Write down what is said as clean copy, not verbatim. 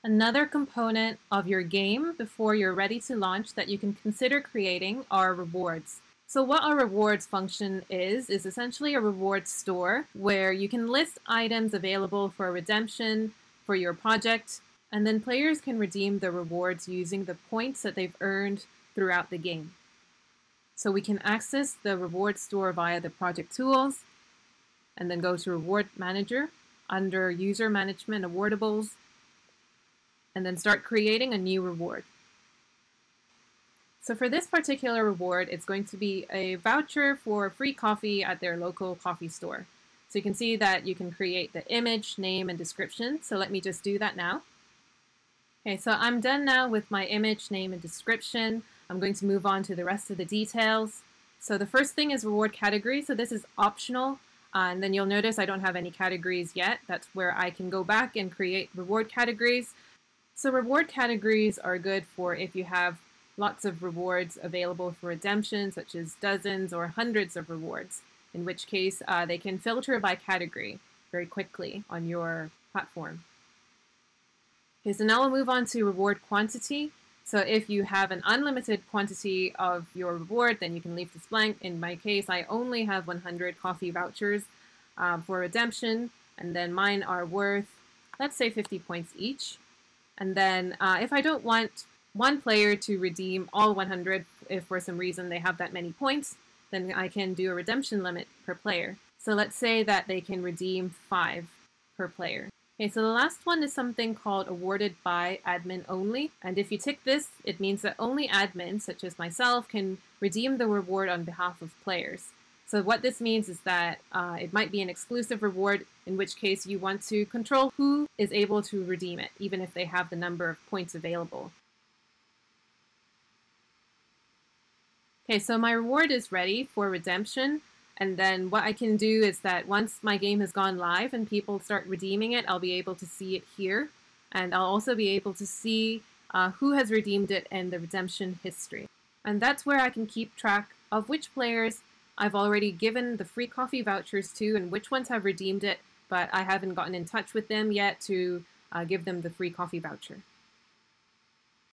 Another component of your game before you're ready to launch that you can consider creating are rewards. So what a rewards function is essentially a rewards store where you can list items available for redemption for your project, and then players can redeem the rewards using the points that they've earned throughout the game. So we can access the reward store via the project tools, and then go to Reward Manager under User Management Awardables, and then start creating a new reward. So for this particular reward, it's going to be a voucher for free coffee at their local coffee store. So you can see that you can create the image, name, and description. So let me just do that now. Okay, so I'm done now with my image, name, and description. I'm going to move on to the rest of the details. So the first thing is reward category. So this is optional. And then you'll notice I don't have any categories yet. That's where I can go back and create reward categories. So reward categories are good for if you have lots of rewards available for redemption, such as dozens or hundreds of rewards, in which case they can filter by category very quickly on your platform. Okay, so now we'll move on to reward quantity. So if you have an unlimited quantity of your reward, then you can leave this blank. In my case, I only have 100 coffee vouchers for redemption, and then mine are worth, let's say, 50 points each. And then if I don't want one player to redeem all 100, if for some reason they have that many points, then I can do a redemption limit per player. So let's say that they can redeem 5 per player. Okay, so the last one is something called awarded by admin only. And if you tick this, it means that only admins, such as myself, can redeem the reward on behalf of players. So what this means is that it might be an exclusive reward, in which case you want to control who is able to redeem it, even if they have the number of points available. Okay, so my reward is ready for redemption. And then what I can do is that once my game has gone live and people start redeeming it, I'll be able to see it here. And I'll also be able to see who has redeemed it and the redemption history. And that's where I can keep track of which players I've already given the free coffee vouchers to and which ones have redeemed it, but I haven't gotten in touch with them yet to give them the free coffee voucher.